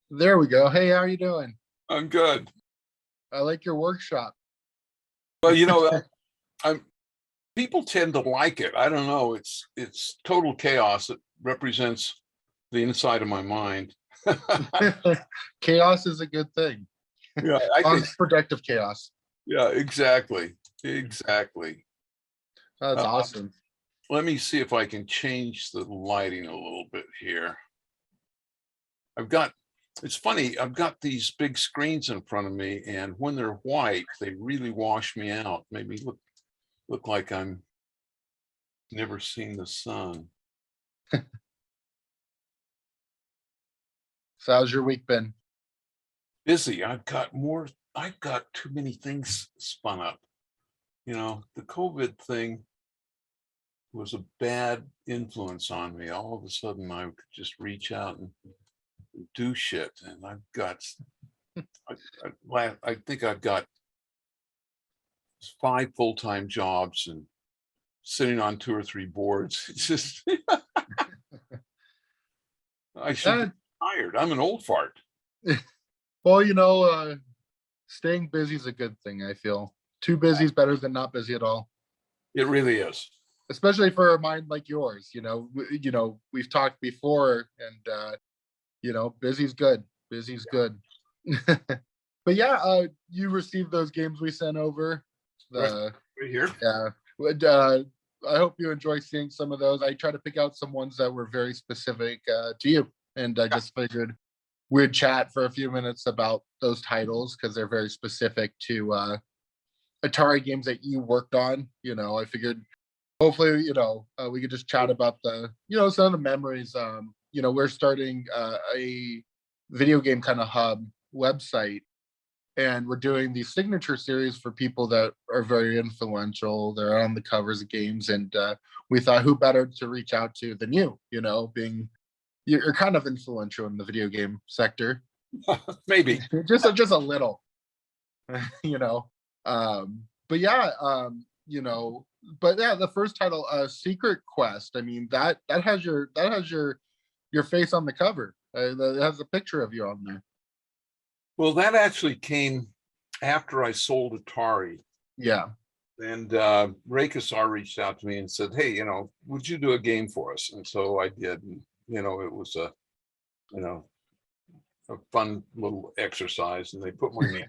There we go. Hey, how are you doing? I'm good. I like your workshop. Well, I'm people tend to like it. I don't know. It's total chaos. It represents the inside of my mind. Chaos is a good thing. Yeah, I think. Productive chaos. Yeah, exactly. Exactly. That's Uh, awesome. Let me see if I can change the lighting a little bit here. I've got, it's funny, I've got these big screens in front of me, and when they're white, they really wash me out. Maybe look like I'm never seen the sun. So how's your week been? Busy. I've got too many things spun up. The COVID thing was a bad influence on me. All of a sudden, I could just reach out and do shit. And I think I've got 5 full-time jobs and sitting on 2 or 3 boards. It's just, I should be Uh, tired. I'm an old fart. well, staying busy is a good thing, I feel. Too busy is better than not busy at all. It really is. Especially for a mind like yours. We've talked before and busy's good. Busy's good. But yeah, you received those games we sent over. Right, The right here. Yeah. I hope you enjoy seeing some of those. I try to pick out some ones that were very specific to you, and I just figured we'd chat for a few minutes about those titles because they're very specific to Atari games that you worked on. I figured hopefully, we could just chat about some of the memories. We're starting a video game kind of hub website, and we're doing the signature series for people that are very influential. They're on the covers of games, and we thought who better to reach out to than you. Being you're kind of influential in the video game sector, Maybe. just a little, you know. But yeah, but yeah, the first title, Secret Quest. I mean that has your face on the cover. It has a picture of you on there. Well, that actually came after I sold Atari. Yeah. And Rakasar reached out to me and said, "Hey, would you do a game for us?" And so I did. And, it was you know, a fun little exercise, and they put my name.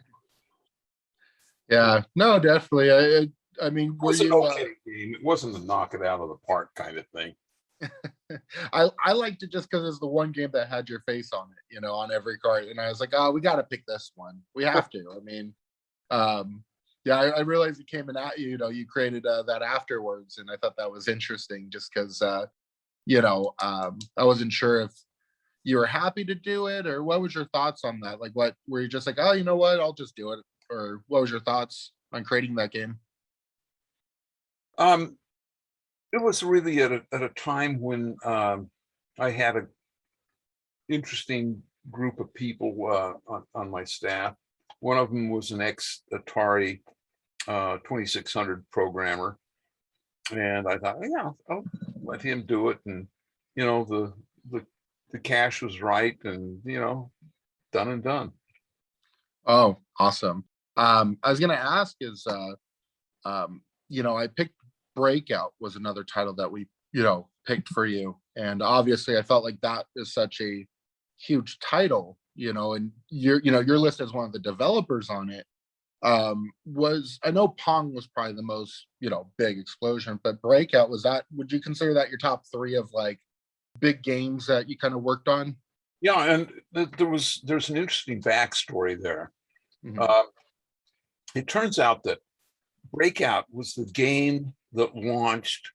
Yeah, no, definitely. I mean, It were was an you? okay game. It wasn't a knock it out of the park kind of thing. I liked it just because it's the one game that had your face on it, on every card, and I was like, oh, we got to pick this one. We have to. I mean, yeah, I realized it came in at you. You created that afterwards, and I thought that was interesting, just because I wasn't sure if you were happy to do it, or what was your thoughts on that? Like, what were you just like, oh, you know what, I'll just do it, or what was your thoughts on creating that game? Um, it was really at a time when I had an interesting group of people on my staff. One of them was an ex-Atari 2600 programmer, and I thought, yeah, I'll let him do it. And the the cash was right, and done and done. Oh, awesome. I was gonna ask is I picked Breakout was another title that we, picked for you. And obviously I felt like that is such a huge title, and your list as one of the developers on it. Was I know Pong was probably the most, big explosion, but Breakout, would you consider that your top three of like big games that you kind of worked on? Yeah, and there's an interesting backstory there. Mhm. Uh, it turns out that Breakout was the game that launched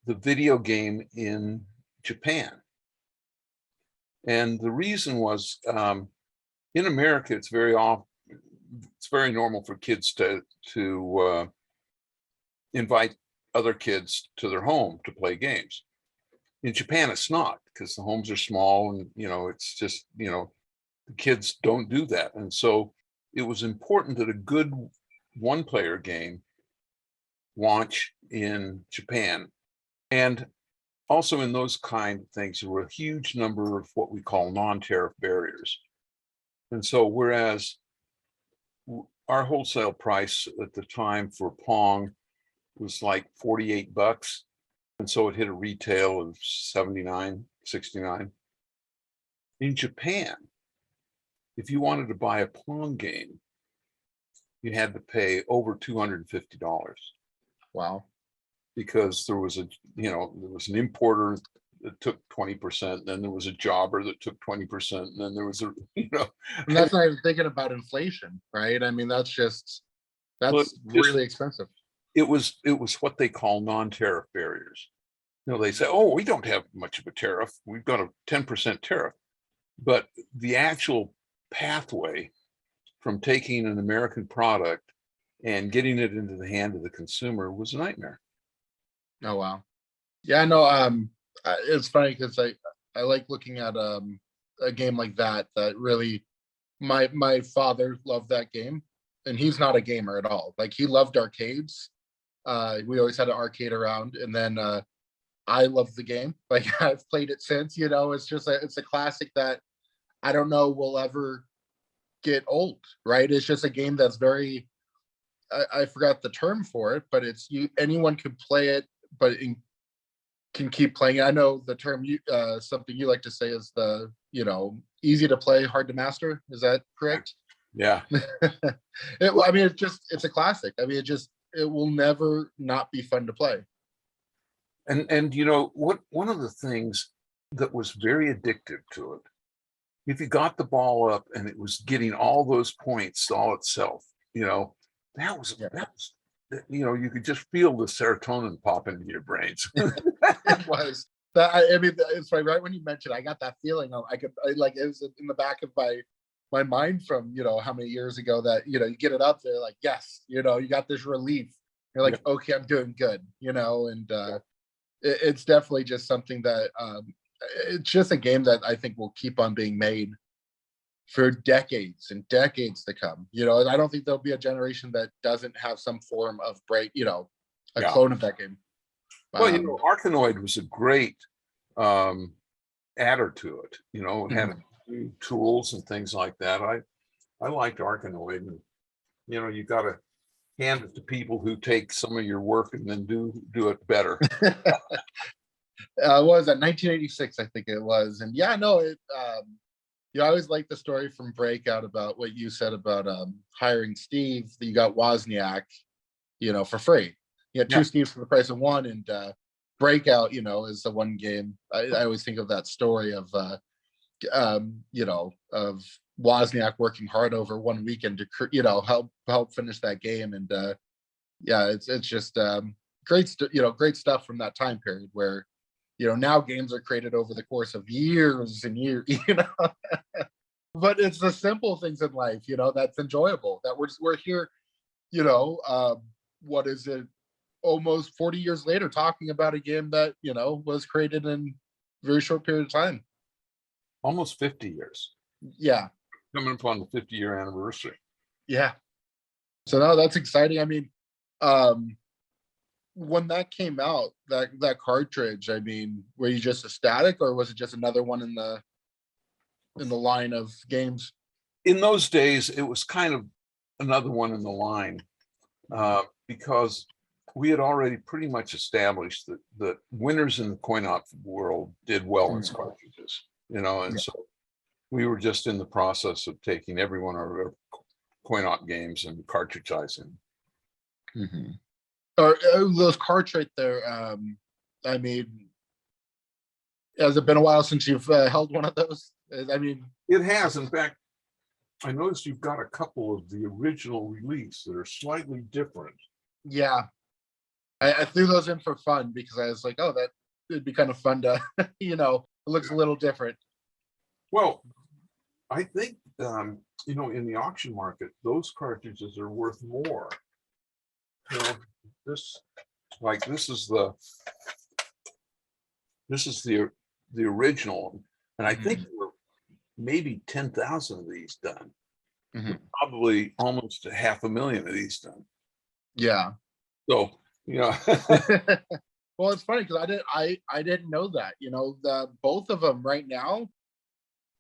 the video game in Japan. And the reason was, in America, it's very normal for kids to invite other kids to their home to play games. In Japan, it's not, because the homes are small, and it's just the kids don't do that. And so it was important that a good one-player game launch in Japan. And also in those kind of things, there were a huge number of what we call non-tariff barriers. And so whereas our wholesale price at the time for Pong was like $48. And so it hit a retail of 79, 69. In Japan, if you wanted to buy a Pong game, you had to pay over $250 Wow. because there was an importer that took 20%, then there was a jobber that took 20%, and then there was And that's not even thinking about inflation, right? I mean, that's well, really expensive. it was what they call non-tariff barriers. They say, oh, we don't have much of a tariff. We've got a 10% tariff. But the actual pathway from taking an American product and getting it into the hand of the consumer was a nightmare. Oh, wow. Yeah, no, it's funny because I like looking at a game like that really, my father loved that game, and he's not a gamer at all. Like, he loved arcades. We always had an arcade around, and then I love the game. Like, I've played it since. It's a classic that I don't know will ever get old, right? It's just a game that's very, I forgot the term for it, but anyone could play it, but can keep playing it. I know the term something you like to say is easy to play, hard to master. Is that correct? Yeah. I mean, it's a classic. I mean, it will never not be fun to play. And one of the things that was very addictive to it, if you got the ball up and it was getting all those points all itself, that was you could just feel the serotonin pop into your brains. It was that. I mean, it's right when you mentioned, I got that feeling. It was in the back of my mind from how many years ago that you get it up there, like, yes, you got this relief. You're like, okay, I'm doing good, and it's definitely just something that it's just a game that I think will keep on being made for decades and decades to come. And I don't think there'll be a generation that doesn't have some form of clone of that game. Well, Arkanoid was a great adder to it. It had new tools and things like that. I liked Arkanoid, and you got to hand it to people who take some of your work and then do it better. What was that, 1986, I think it was. And yeah, no, I always like the story from Breakout about what you said about hiring Steve. You got Wozniak, for free. You had two Steves for the price of one. And Breakout, is the one game I always think of that story of of Wozniak working hard over one weekend to help finish that game. And it's just great stuff from that time period where now games are created over the course of years and years, but it's the simple things in life, that's enjoyable, that we're here, what is it, almost 40 years later, talking about a game that, was created in a very short period of time. Almost 50 years. Yeah. Coming upon the 50-year anniversary. Yeah. So no, that's exciting. I mean, when that came out, that cartridge, I mean, were you just ecstatic, or was it just another one in the line of games? In those days, it was kind of another one in the line, because we had already pretty much established that winners in the coin-op world did well as cartridges, and so we were just in the process of taking every one of our coin-op games and cartridgeizing. Or those carts right there. I mean, has it been a while since you've held one of those? I mean, it has. In fact, I noticed you've got a couple of the original release that are slightly different. Yeah, I threw those in for fun because I was like, oh, that would be kind of fun to, it looks a little different. Well, I think in the auction market, those cartridges are worth more. This is the original, and I think there were maybe 10,000 of these done. Probably almost 500,000 of these done. Yeah. So well, it's funny because I didn't know that. Both of them right now,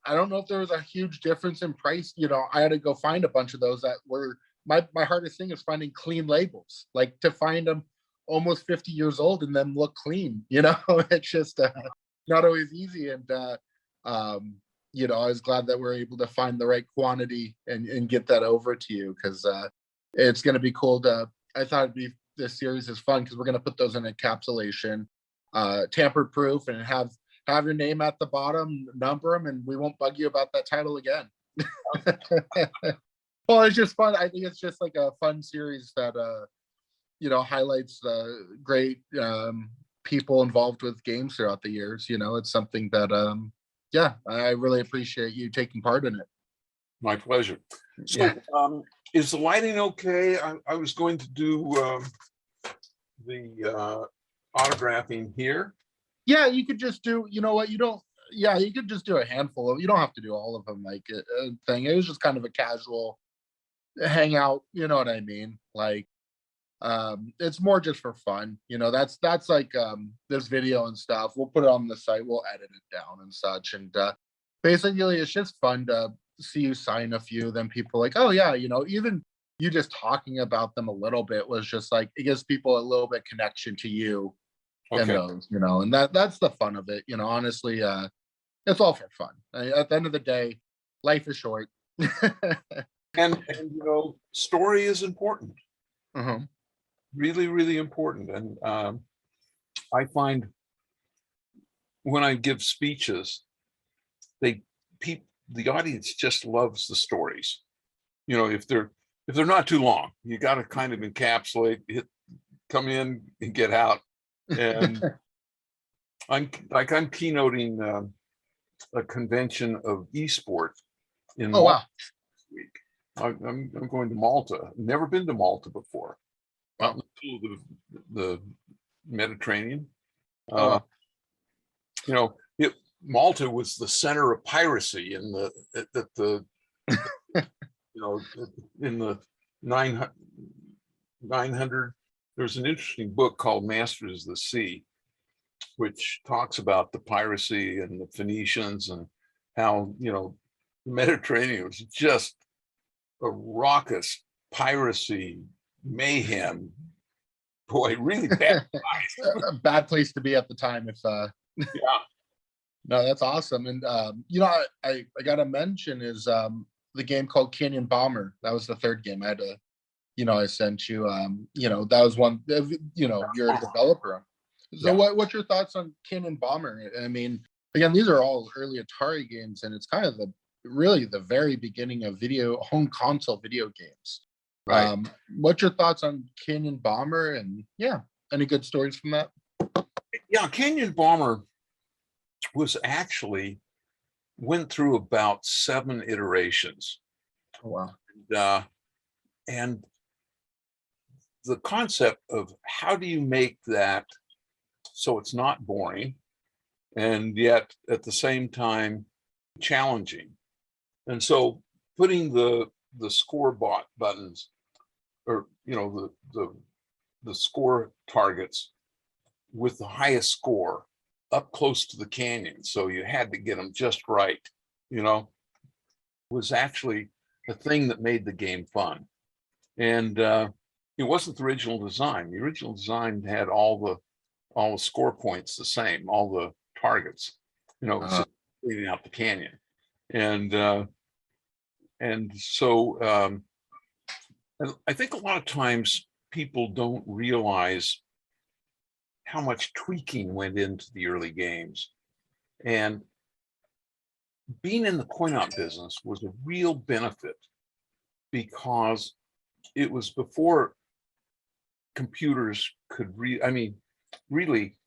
I don't know if there was a huge difference in price. I had to go find a bunch of those that were my hardest thing is finding clean labels, like to find them almost 50 years old and then look clean. It's just not always easy. And I was glad that we're able to find the right quantity and get that over to you, because it's going to be cool to. I thought this series is fun because we're going to put those in encapsulation, tamper proof, and have your name at the bottom, number them, and we won't bug you about that title again. Well, it's just fun. I think it's just like a fun series that highlights the great people involved with games throughout the years. It's something that I really appreciate you taking part in it. My pleasure. So is the lighting okay? I was going to do the autographing here. Yeah, you could just do, you could just do a handful of, you don't have to do all of them like a thing. It was just kind of a casual hangout, you know what I mean? Like, it's more just for fun. That's like this video and stuff. We'll put it on the site, we'll edit it down and such. And basically it's just fun to see you sign a few, then people like, oh yeah, even you just talking about them a little bit was just like, it gives people a little bit connection to you. And those, and that's the fun of it. Honestly, it's all for fun. At the end of the day, life is short. and story is important. Uh-huh. Really, really important. And I find when I give speeches, the audience just loves the stories. If they're not too long, you got to kind of encapsulate, come in and get out. And I'm keynoting a convention of esports in Malta this week. I'm going to Malta. Never been to Malta before. Out in the middle of the Mediterranean. Malta was the center of piracy in the in the 900. There's an interesting book called Masters of the Sea, which talks about the piracy and the Phoenicians and how, the Mediterranean was just a raucous piracy mayhem. Boy, really bad. A bad place to be at the time. If no, that's awesome. And I gotta mention is the game called Canyon Bomber. That was the third game I had to. I sent you, that was one, you're a developer. So what's your thoughts on Canyon Bomber? I mean, again, these are all early Atari games, and it's kind of really the very beginning of home console video games. Right. What's your thoughts on Canyon Bomber? And any good stories from that? Yeah, Canyon Bomber went through about 7 iterations. Oh, wow. And the concept of how do you make that so it's not boring and yet at the same time challenging. And so putting the score buttons, or the score targets with the highest score up close to the canyon, so you had to get them just right, was actually a thing that made the game fun. And it wasn't the original design. The original design had all the score points the same, all the targets, leading out the canyon. And so I think a lot of times people don't realize how much tweaking went into the early games. And being in the coin-op business was a real benefit, because it was before computers could really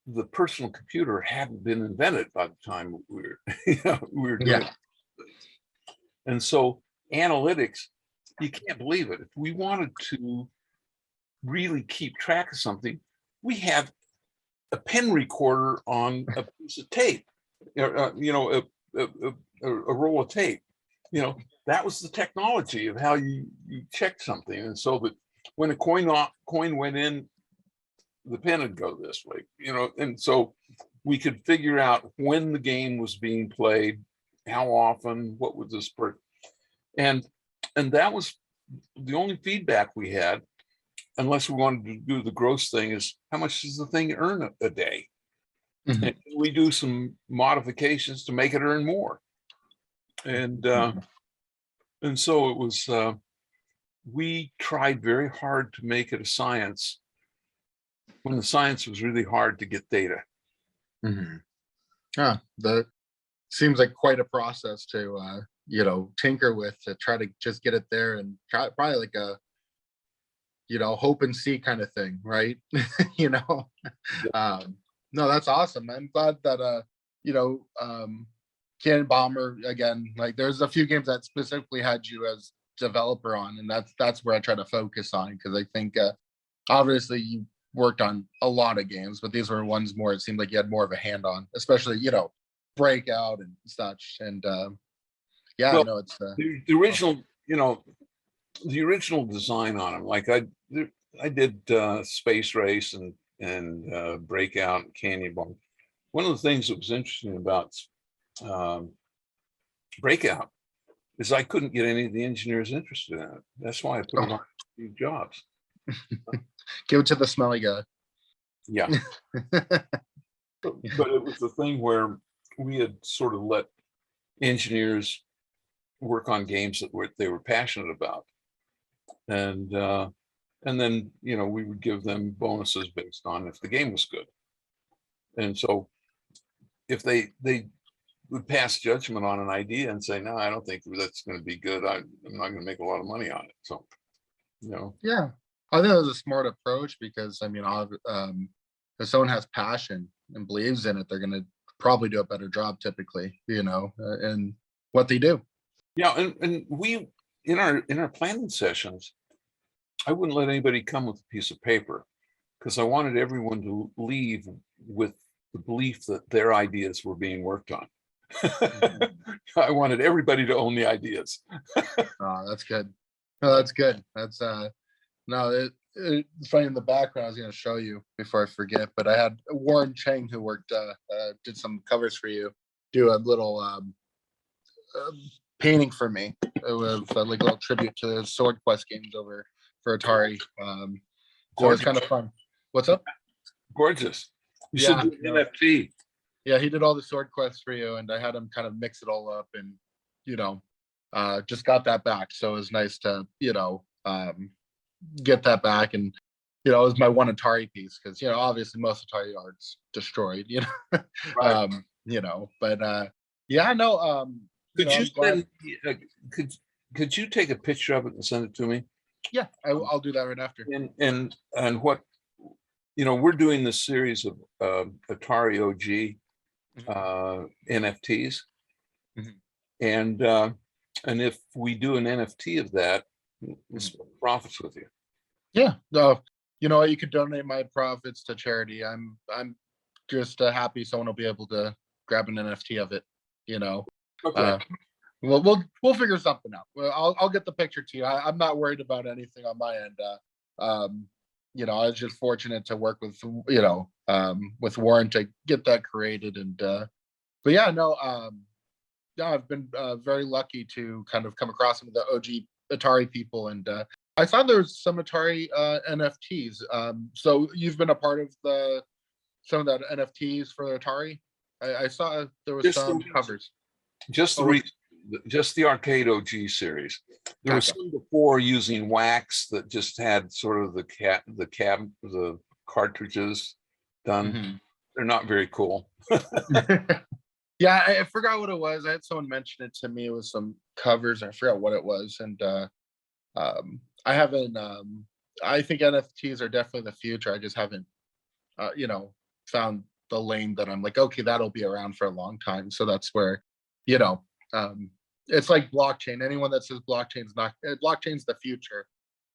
the personal computer hadn't been invented by the time we were doing it. And so analytics, you can't believe it. If we wanted to really keep track of something, we have a pen recorder on a piece of tape, a roll of tape. That was the technology of how you checked something. And so that when a coin went in, the pen would go this way, and so we could figure out when the game was being played, how often, what was this per, and that was the only feedback we had, unless we wanted to do the gross thing, is how much does the thing earn a day? Mhm. And we do some modifications to make it earn more. And so it was, we tried very hard to make it a science when the science was really hard to get data. Mhm. Yeah, that seems like quite a process to tinker with, to try to just get it there, and try, probably like a hope and see kind of thing, right? you know. No, that's awesome. I'm glad that Cannon Bomber, again, like there's a few games that specifically had you as developer on, and that's where I try to focus on, because I think obviously you worked on a lot of games, but these were ones more it seemed like you had more of a hand on, especially Breakout and such. And yeah, Well, no, it's the original, the original design on them, like I did Space Race and Breakout and Canyon Bomb. One of the things that was interesting about um, Breakout is I couldn't get any of the engineers interested in it. That's why I put it on Steve Jobs. give it to the smelly guy. Yeah. But it was the thing where we had sort of let engineers work on games that they were passionate about, and then we would give them bonuses based on if the game was good. And so if they would pass judgment on an idea and say, no, I don't think that's going to be good, I'm not going to make a lot of money on it. So Yeah, I think that was a smart approach, because I mean, if someone has passion and believes in it, they're going to probably do a better job typically, in what they do. Yeah, and we in our planning sessions, I wouldn't let anybody come with a piece of paper, because I wanted everyone to leave with the belief that their ideas were being worked on. I wanted everybody to own the ideas. Oh, that's good. No, that's good. That's no, it's funny, in the background I was going to show you before I forget, but I had Warren Chang, who worked did some covers for you, do a little painting for me with like a little tribute to the Sword Quest games over for Atari. So it's kind of fun. What's up? Gorgeous. You Yeah, should do an NFT. Yeah, he did all the Sword Quests for you, and I had him kind of mix it all up, and just got that back. So it was nice to get that back, and it was my one Atari piece, because obviously most Atari art's destroyed, Right. But yeah, no, Could you I'm glad. could you take a picture of it and send it to me? Yeah, I'll do that right after. And what we're doing this series of Atari OG NFTs, Mhm. and if we do an NFT of that, we'll split profits with you. Yeah, no, you know what? You could donate my profits to charity. I'm just happy someone will be able to grab an NFT of it. Okay. We'll figure something out. Well, I'll get the picture to you. I'm not worried about anything on my end. I was just fortunate to work with Warren to get that created, and but yeah, no, yeah, I've been very lucky to kind of come across some of the OG Atari people, and I found there's some Atari NFTs. So you've been a part of some of that NFTs for Atari. I saw there was some covers. Just the arcade OG series. There was Gotcha. some before using wax that just had sort of the cartridges done. Mhm. They're not very cool. Yeah, I forgot what it was. I had someone mention it to me. It was some covers. I forgot what it was, and I haven't. I think NFTs are definitely the future. I just haven't, found the lane that I'm like, okay, that'll be around for a long time. So that's where, you know, it's like blockchain. Anyone that says blockchain's not blockchain's the future,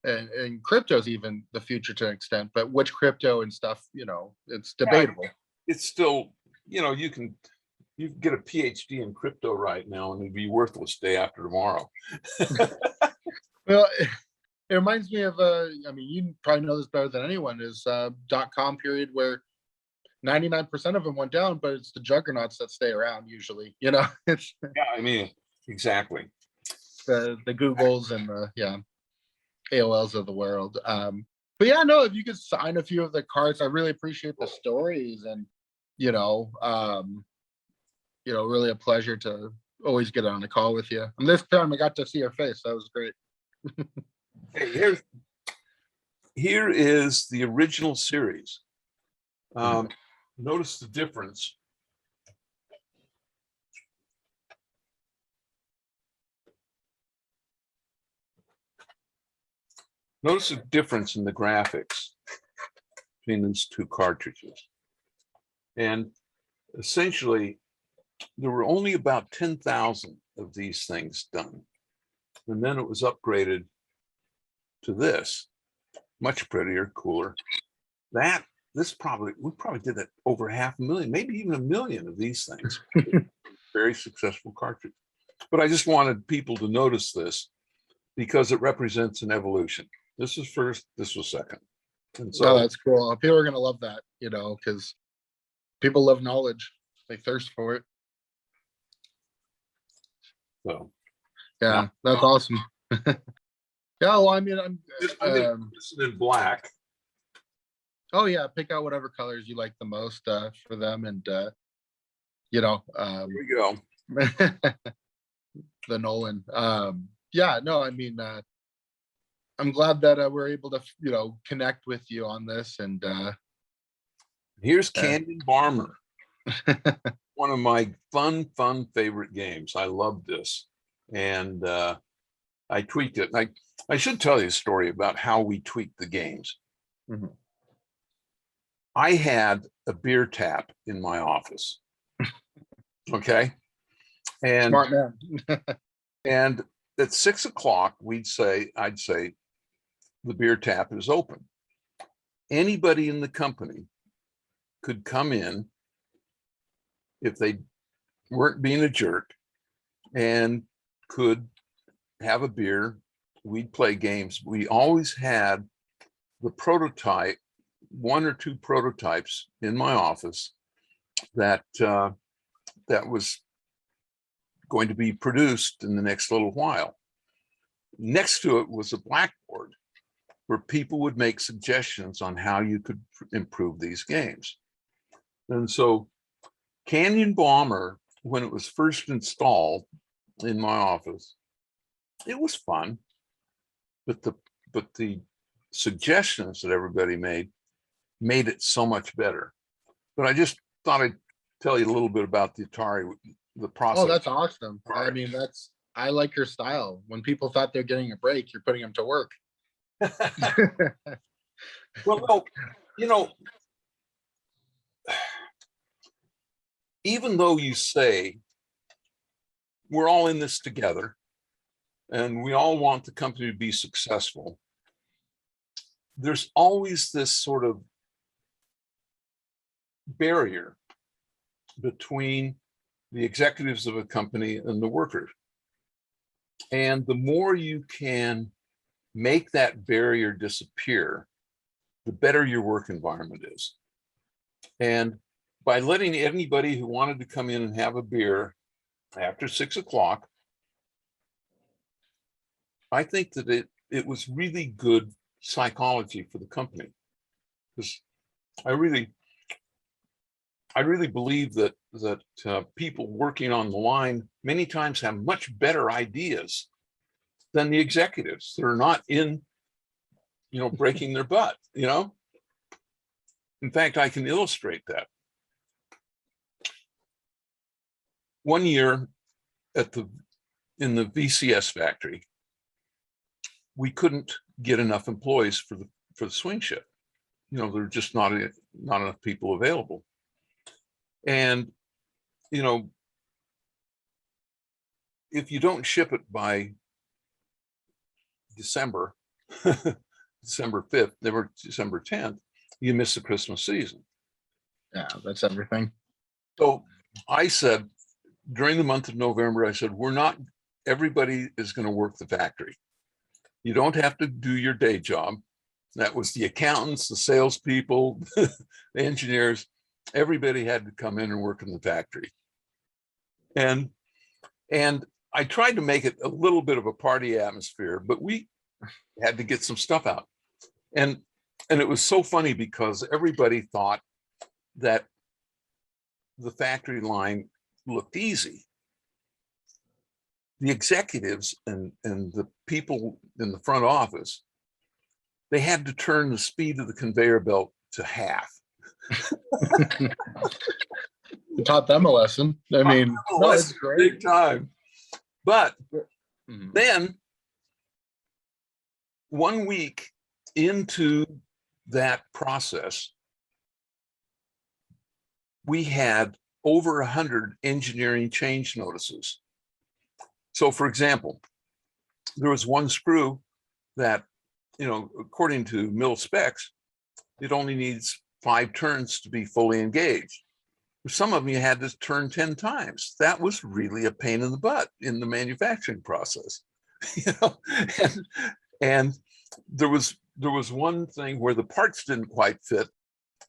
and crypto's even the future to an extent. But which crypto and stuff, it's debatable. It's still, you can get a PhD in crypto right now and it'd be worthless day after tomorrow. Well, it reminds me of I mean, you probably know this better than anyone, is .com period, where 99% of them went down, but it's the juggernauts that stay around usually. You know, it's Yeah, I mean, exactly. the Googles and the AOLs of the world. But yeah, no, if you could sign a few of the cards, I really appreciate the stories, and you know, really a pleasure to always get on a call with you. And this time I got to see your face. That was great. Hey, here is the original series. Notice the difference. Notice the difference in the graphics between these two cartridges. And essentially, there were only about 10,000 of these things done. And then it was upgraded to this, much prettier, cooler. We probably did that over 500,000, maybe even 1 million of these things. Very successful cartridge. But I just wanted people to notice this because it represents an evolution. This is first, this was second. And so that's cool. People are gonna love that, because people love knowledge. They thirst for it. So yeah, that's awesome. Yeah, well, I mean, I'm this in black. Oh yeah, pick out whatever colors you like the most for them, and Here we go. the Nolan. Yeah, no, I mean, I'm glad that we're able to, connect with you on this. And here's Canyon Bomber, one of my fun favorite games. I love this, and I tweaked it. I should tell you a story about how we tweaked the games. Mm-hmm. I had a beer tap in my office. Okay. And smart man. and at 6 o'clock, I'd say the beer tap is open. Anybody in the company could come in if they weren't being a jerk and could have a beer. We'd play games. We always had the prototype, 1 or 2 prototypes in my office that was going to be produced in the next little while. Next to it was a blackboard where people would make suggestions on how you could improve these games. And so Canyon Bomber, when it was first installed in my office, it was fun, but the suggestions that everybody made it so much better. But I just thought I'd tell you a little bit about the Atari, the process. Oh, that's awesome. I mean, I like your style. When people thought they're getting a break, you're putting them to work. Well, no, even though you say we're all in this together and we all want the company to be successful, there's always this sort of barrier between the executives of a company and the workers. And the more you can make that barrier disappear, the better your work environment is. And by letting anybody who wanted to come in and have a beer after 6 o'clock, I think that it was really good psychology for the company, because I really believe that people working on the line many times have much better ideas than the executives. They're not in, breaking their butt, In fact, I can illustrate that. One year in the VCS factory, we couldn't get enough employees for the swing shift. There are just not enough people available. And, if you don't ship it by December, December 5th, never December 10th, you miss the Christmas season. Yeah, that's everything. So I said, during the month of November, I said, everybody is going to work the factory. You don't have to do your day job. That was the accountants, the salespeople, the engineers. everybody had to come in and work in the factory. And I tried to make it a little bit of a party atmosphere, but we had to get some stuff out. And it was so funny because everybody thought that the factory line looked easy. The executives and the people in the front office, they had to turn the speed of the conveyor belt to half. You taught them a lesson. I mean, no, it's great. Big time. But then 1 week into that process, we had over 100 engineering change notices. So for example, there was one screw that, according to mill specs, it only needs 5 turns to be fully engaged. Some of them you had to turn 10 times. That was really a pain in the butt in the manufacturing process. And there was one thing where the parts didn't quite fit.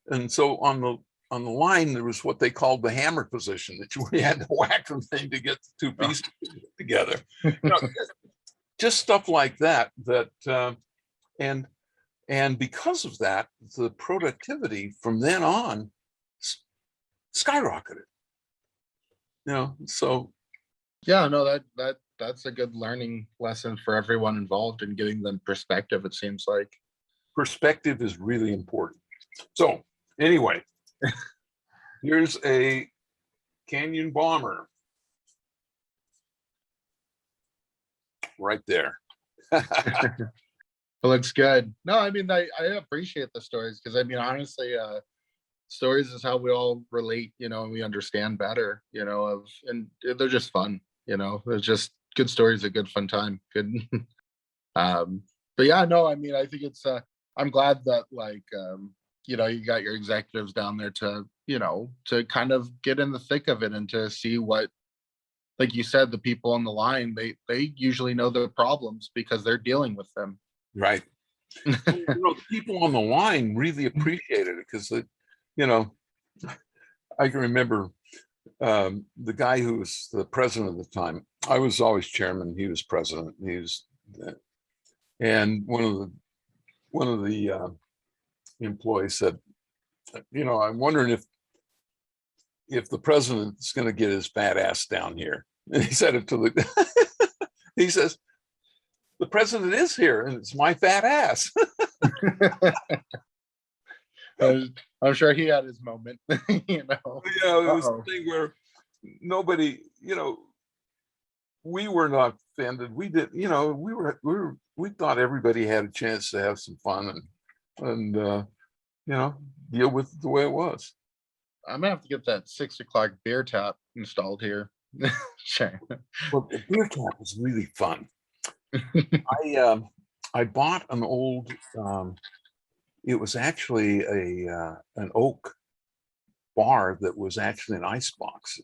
And so on the line, there was what they called the hammer position, that you had to whack the thing to get the 2 pieces together. Just stuff like that, and because of that, the productivity from then on skyrocketed. So yeah, no, that's a good learning lesson for everyone involved in getting them perspective, it seems like. Perspective is really important. So anyway, here's a Canyon Bomber right there. It looks good. No, I mean, I appreciate the stories, because I mean, honestly, stories is how we all relate, and we understand better, and they're just fun, they're just good stories, a good fun time. Good. But yeah, no, I mean, I think it's, I'm glad that you got your executives down there to, to kind of get in the thick of it and to see what, like you said, the people on the line, they usually know the problems because they're dealing with them. Right. The people on the line really appreciated it, because I can remember the guy who was the president at the time. I was always chairman. He was president. And one of the employees said, I'm wondering if the president's going to get his fat ass down here. And he said it to the. He says, "The president is here, and it's my fat ass." I'm sure he had his moment. It was a thing where nobody, we were not offended. We did, we thought everybody had a chance to have some fun and deal with it the way it was. I'm gonna have to get that 6 o'clock beer tap installed here. Sure. Well, the beer tap was really fun. I bought an old. It was actually an oak bar that was actually an icebox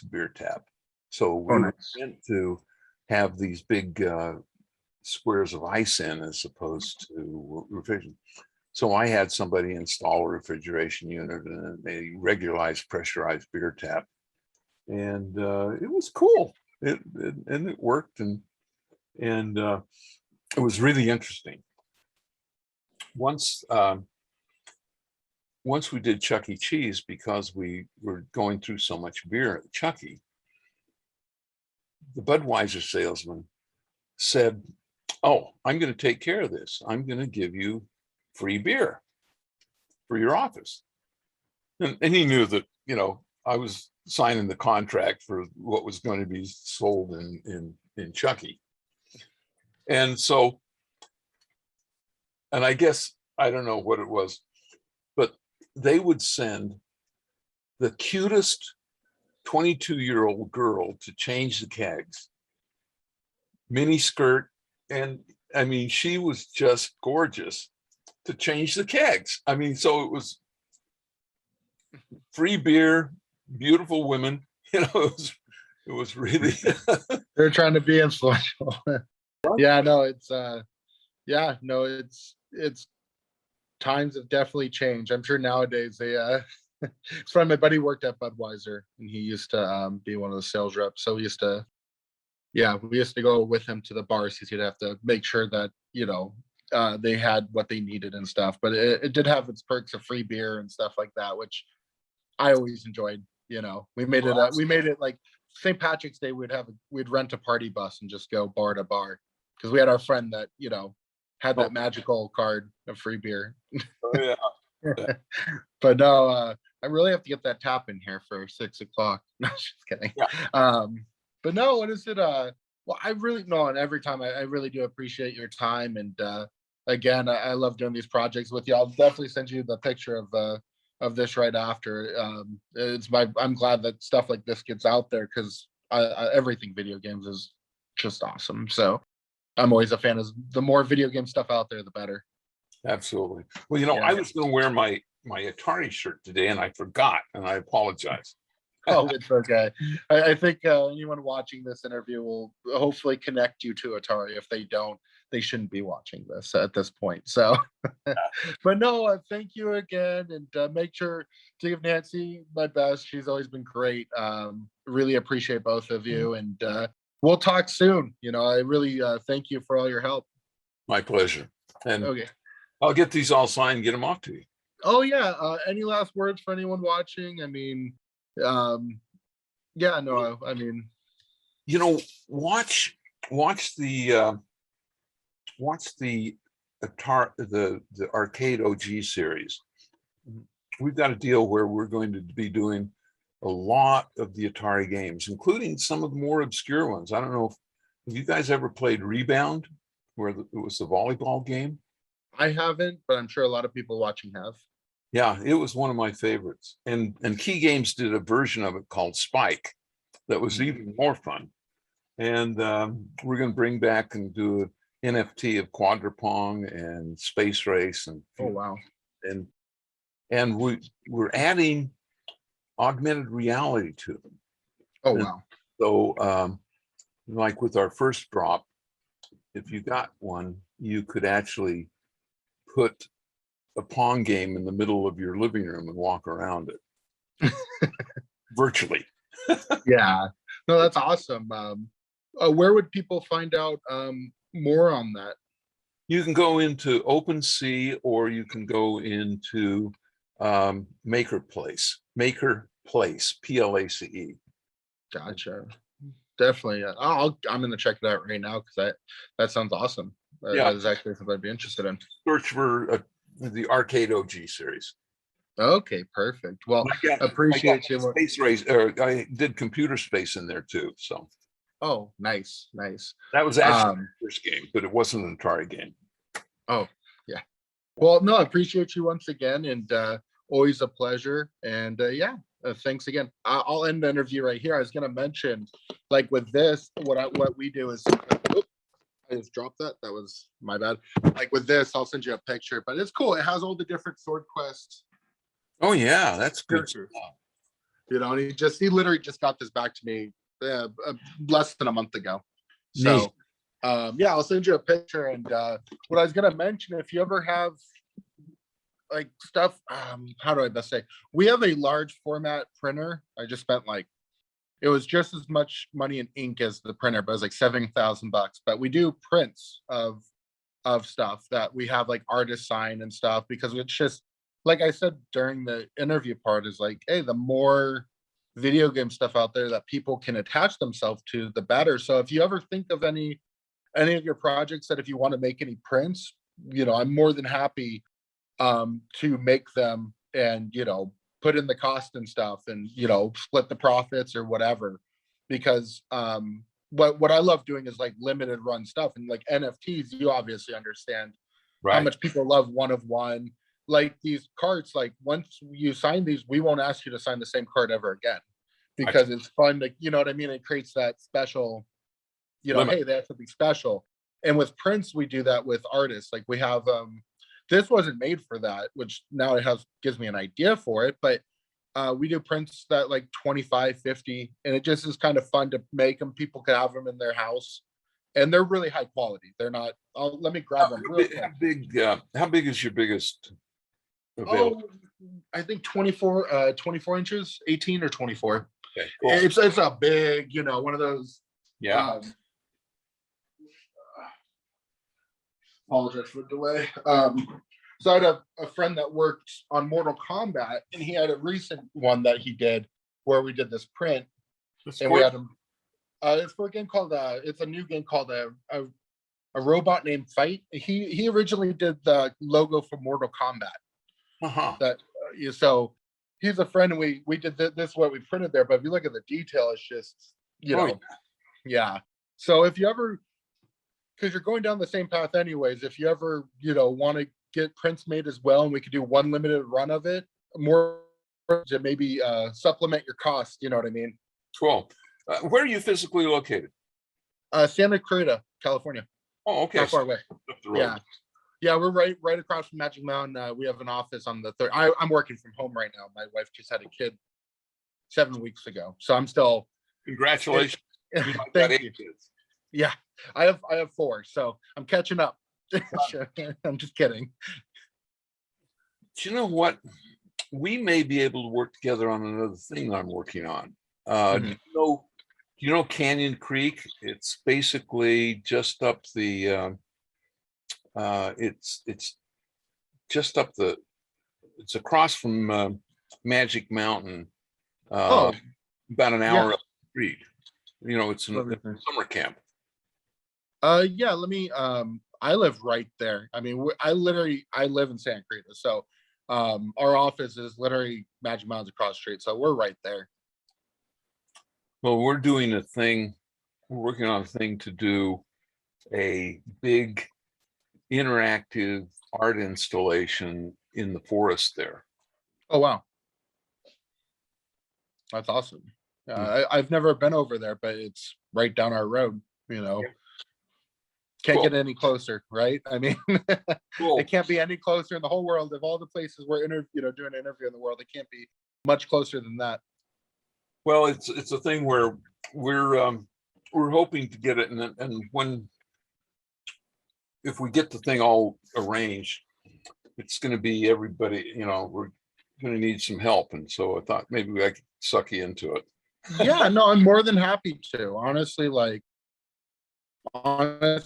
beer tap. So we were meant to have these big squares of ice in, as opposed to refrigeration. So I had somebody install a refrigeration unit and a regularized pressurized beer tap, and it was cool. It worked, and it was really interesting. Once we did Chuck E. Cheese, because we were going through so much beer at Chuck E., the Budweiser salesman said, "Oh, I'm going to take care of this. I'm going to give you free beer for your office." And he knew that, I was signing the contract for what was going to be sold in Chuck E. And so, and I guess, I don't know what it was, but they would send the cutest 22-year-old girl to change the kegs, mini skirt. And I mean, she was just gorgeous, to change the kegs. I mean, so it was free beer, beautiful women, it was really. They're trying to be influential. Yeah, no, it's it's times have definitely changed. I'm sure nowadays From my buddy worked at Budweiser, and he used to be one of the sales reps. So we used to, yeah, we used to go with him to the bars because he'd have to make sure that they had what they needed and stuff. But it did have its perks of free beer and stuff like that, which I always enjoyed. We made it like St. Patrick's Day. We'd rent a party bus and just go bar to bar because we had our friend that had that magical card of free beer. Oh, yeah. But no, I really have to get that tap in here for 6 o'clock. No, just kidding. Yeah. But no, what is it? Well, I really no, and every time I really do appreciate your time. And again, I love doing these projects with you. I'll definitely send you the picture of this right after. I'm glad that stuff like this gets out there because everything video games is just awesome. So I'm always a fan of the more video game stuff out there, the better. Absolutely. Well, I was going to wear my Atari shirt today and I forgot, and I apologize. Oh, it's okay. I think anyone watching this interview will hopefully connect you to Atari. If they don't, they shouldn't be watching this at this point. So, but no, thank you again, and make sure to give Nancy my best. She's always been great. Really appreciate both of you, and we'll talk soon. I really thank you for all your help. My pleasure. And okay, I'll get these all signed and get them off to you. Oh yeah. Any last words for anyone watching? I mean, yeah, no, I mean, watch the Atari, the arcade OG series. We've got a deal where we're going to be doing a lot of the Atari games, including some of the more obscure ones. I don't know if you guys ever played Rebound, where it was the volleyball game. I haven't, but I'm sure a lot of people watching have. Yeah, it was one of my favorites. And Key Games did a version of it called Spike that was even more fun. And we're going to bring back and do an NFT of Quadrupong and Space Race. And oh wow! And we're adding augmented reality to them. Oh wow! So like with our first drop, if you got one, you could actually put a Pong game in the middle of your living room and walk around it virtually. Yeah, no, that's awesome. Where would people find out more on that? You can go into OpenSea, or you can go into Maker Place, PLACE. Gotcha. Definitely. I'm going to check it out right now because that sounds awesome. Yeah, that is actually something I'd be interested in. Search for the Arcade OG series. Okay, perfect. Well, appreciate you. Space Race. I did Computer Space in there too. So. Oh, nice. That was actually the first game, but it wasn't an Atari game. Oh, yeah. Well, no, I appreciate you once again, and always a pleasure. And yeah, thanks again. I'll end the interview right here. I was going to mention, like with this, what we do is. I just dropped that. That was my bad. Like with this, I'll send you a picture, but it's cool. It has all the different sword quests. Oh yeah, that's good. And he literally just got this back to me less than a month ago. So yeah, I'll send you a picture. And what I was gonna mention, if you ever have like stuff, how do I best say? We have a large format printer. I just spent it was just as much money in ink as the printer, but it was like $7,000. But we do prints of stuff that we have like artists sign and stuff, because it's just like I said during the interview part, is like, hey, the more video game stuff out there that people can attach themselves to, the better. So if you ever think of any of your projects that if you want to make any prints, I'm more than happy to make them and put in the cost and stuff, and split the profits or whatever, because what I love doing is like limited run stuff, and like NFTs, you obviously understand how much people love one of one. Like these cards, like once you sign these, we won't ask you to sign the same card ever again, because it's fun to, you know what I mean? It creates that special, hey, they have something special. And with prints, we do that with artists. Like we have this wasn't made for that, which now gives me an idea for it, but we do prints that like 25, 50, and it just is kind of fun to make them. People can have them in their house, and they're really high quality. They're not, let me grab them real quick. How big is your biggest available? I think 24 inches, 18 or 24. Okay, cool. It's a big, one of those. Yeah. Apologize for the delay. So I had a friend that worked on Mortal Kombat, and he had a recent one that he did where we did this print, That's and cool. we had him. It's for a game called it's a new game called a robot named Fight. He originally did the logo for Mortal Kombat. Uh-huh. So he's a friend, and we did this what we printed there. But if you look at the detail, it's just yeah. So if you ever, because you're going down the same path anyways, if you ever want to get prints made as well, and we could do one limited run of it, more to maybe supplement your cost. You know what I mean? Cool. Where are you physically located? Santa Clarita, California. Oh, okay. Not far away. Up the road. Yeah, we're right across from Magic Mountain. We have an office on the third. I'm working from home right now. My wife just had a kid 7 weeks ago, so I'm still. Congratulations. Thank you. Kids. Yeah, I have 4, so I'm catching up. I'm just kidding. Do you know what? We may be able to work together on another thing I'm working on. Do you know Canyon Creek? It's basically just up the. It's just up the. It's across from Magic Mountain. About an hour up the street. It's a summer camp. Yeah. Let me. I live right there. I mean, I live in Santa Clarita, so our office is literally Magic Mountains across the street, so we're right there. Well, we're doing a thing. We're working on a thing to do a big interactive art installation in the forest there. Oh wow, that's awesome. I've never been over there, but it's right down our road. Can't get any closer, right? I mean, it can't be any closer in the whole world. Of all the places we're doing an interview in the world, it can't be much closer than that. Well, it's a thing where we're hoping to get it, and if we get the thing all arranged, it's going to be everybody. We're going to need some help, and so I thought maybe I could suck you into it. Yeah, no, I'm more than happy to. Honestly, I'm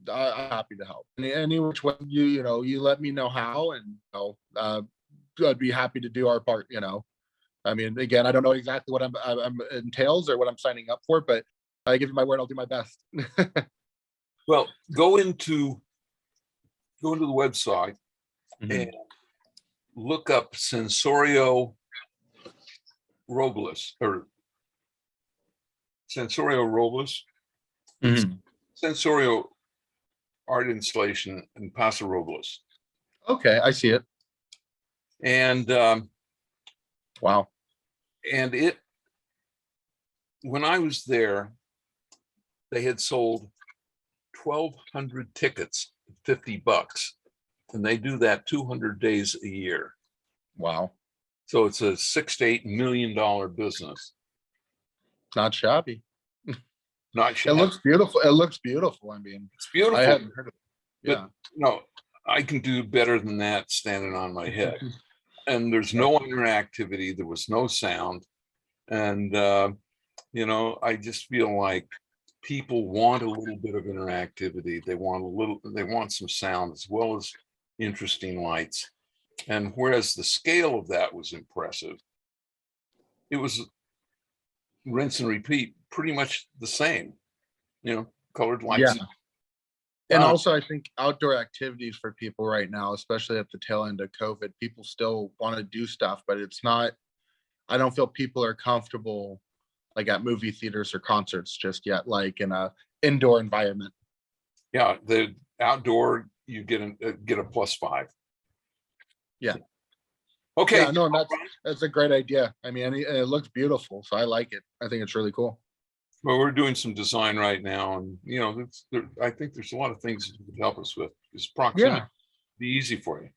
happy to help. Any which way you let me know how, and I'd be happy to do our part. I mean, again, I don't know exactly what I'm entails or what I'm signing up for, but I give you my word, I'll do my best. Well, go into the website and look up Sensorio Robles or Sensorio Robles. Sensorio art installation in Paso Robles. Okay, I see it. And wow. And when I was there, they had sold 1,200 tickets, $50, and they do that 200 days a year. Wow. So it's a $6 to $8 million business. Not shabby. Not shabby. It looks beautiful. It looks beautiful. I mean, it's beautiful. I hadn't heard of it. Yeah. No, I can do better than that standing on my head. And there's no interactivity. There was no sound. And, I just feel like people want a little bit of interactivity. They want some sound as well as interesting lights. And whereas the scale of that was impressive, it was rinse and repeat, pretty much the same, colored lights. Yeah. And also, I think outdoor activities for people right now, especially at the tail end of COVID, people still want to do stuff, but it's not, I don't feel people are comfortable like at movie theaters or concerts just yet, like in a indoor environment. Yeah, the outdoor, you get a +5. Yeah. Okay. Yeah, no, that's a great idea. I mean, it looks beautiful, so I like it. I think it's really cool. Well, we're doing some design right now, and I think there's a lot of things that you can help us with. Is proximity be easy for you?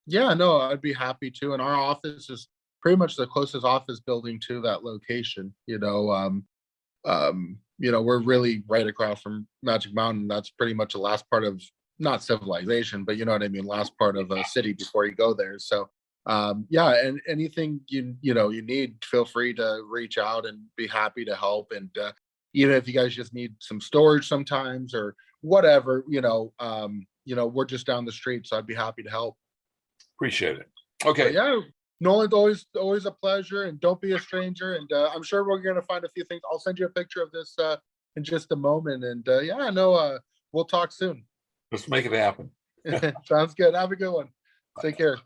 Yeah, no, I'd be happy to. And our office is pretty much the closest office building to that location. We're really right across from Magic Mountain. That's pretty much the last part of not civilization, but you know what I mean, last part of a city before you go there. So yeah, and anything you need, feel free to reach out and be happy to help. And even if you guys just need some storage sometimes or whatever, we're just down the street, so I'd be happy to help. Appreciate it. But Okay. yeah, Nolan's always a pleasure, and don't be a stranger. And I'm sure we're gonna find a few things. I'll send you a picture of this in just a moment. And yeah, no, we'll talk soon. Let's make it happen. Sounds good. Have a good one. Take care.